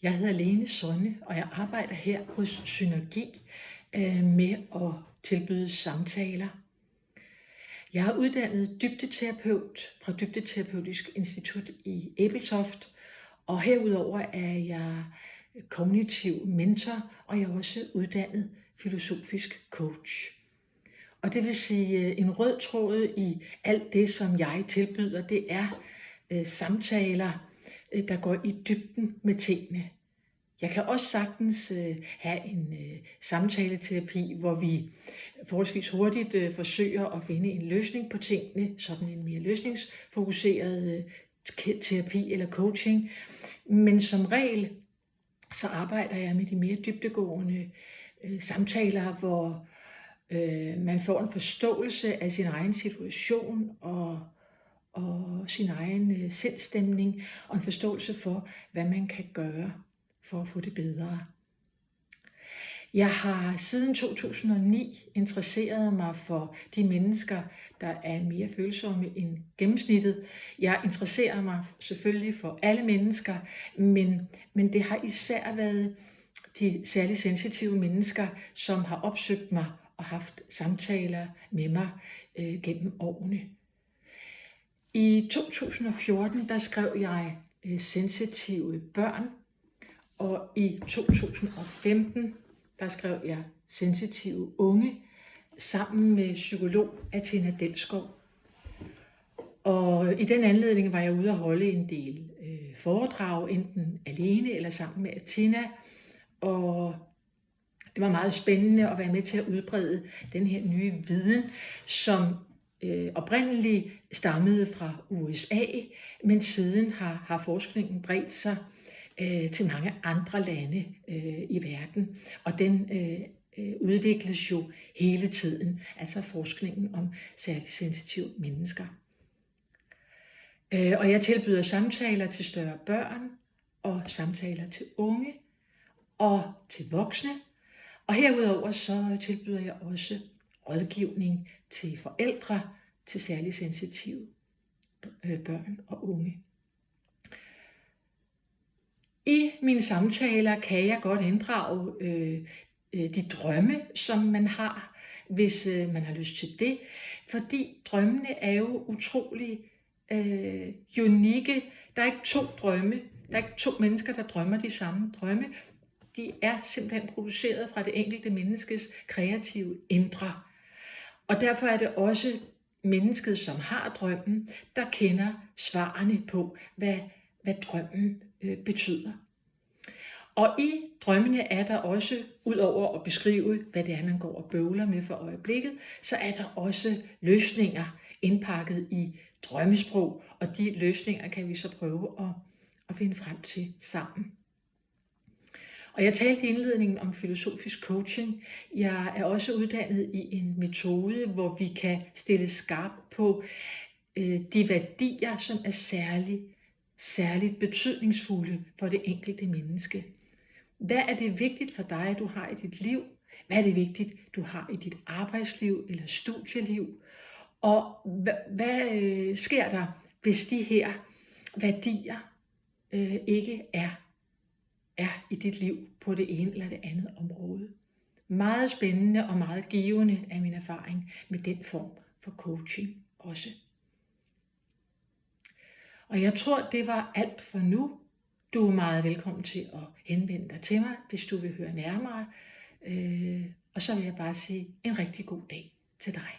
Jeg hedder Lene Sonne, og jeg arbejder her hos Synergi med at tilbyde samtaler. Jeg er uddannet dybdeterapeut fra Dybdeterapeutisk Institut i Ebeltoft, og herudover er jeg kognitiv mentor, og jeg er også uddannet filosofisk coach. Og det vil sige, en rød tråd i alt det, som jeg tilbyder, det er samtaler, der går i dybden med tingene. Jeg kan også sagtens have en samtaleterapi, hvor vi forholdsvis hurtigt forsøger at finde en løsning på tingene, sådan en mere løsningsfokuseret terapi eller coaching. Men som regel, så arbejder jeg med de mere dybdegående samtaler, hvor man får en forståelse af sin egen situation og sin egen sindstemning, og en forståelse for, hvad man kan gøre for at få det bedre. Jeg har siden 2009 interesseret mig for de mennesker, der er mere følsomme end gennemsnittet. Jeg interesserer mig selvfølgelig for alle mennesker, men det har især været de særligt sensitive mennesker, som har opsøgt mig og haft samtaler med mig gennem årene. I 2014 der skrev jeg sensitive børn, og i 2015 der skrev jeg sensitive unge sammen med psykolog Athena Delskov. Og i den anledning var jeg ude at holde en del foredrag, enten alene eller sammen med Athena, og det var meget spændende at være med til at udbrede den her nye viden, som oprindeligt stammede fra USA, men siden har forskningen bredt sig til mange andre lande i verden, og den udvikles jo hele tiden, altså forskningen om særligt sensitive mennesker. Og jeg tilbyder samtaler til større børn, og samtaler til unge, og til voksne, og herudover så tilbyder jeg også rådgivning til forældre til særligt sensitive børn og unge. I mine samtaler kan jeg godt inddrage de drømme, som man har, hvis man har lyst til det, fordi drømmene er jo utrolig unikke. Der er ikke to drømme, der er ikke to mennesker, der drømmer de samme drømme. De er simpelthen produceret fra det enkelte menneskes kreative indre. Og derfor er det også mennesket, som har drømmen, der kender svarene på, hvad drømmen betyder. Og i drømmene er der også, udover at beskrive, hvad det er, man går og bøvler med for øjeblikket, så er der også løsninger indpakket i drømmesprog, og de løsninger kan vi så prøve at finde frem til sammen. Og jeg talte i indledningen om filosofisk coaching. Jeg er også uddannet i en metode, hvor vi kan stille skarpt på de værdier, som er særligt betydningsfulde for det enkelte menneske. Hvad er det vigtigt for dig, at du har i dit liv? Hvad er det vigtigt, du har i dit arbejdsliv eller studieliv? Og hvad sker der, hvis de her værdier ikke er i dit liv på det ene eller det andet område? Meget spændende og meget givende er min erfaring med den form for coaching også. Og jeg tror, det var alt for nu. Du er meget velkommen til at henvende dig til mig, hvis du vil høre nærmere. Og så vil jeg bare sige en rigtig god dag til dig.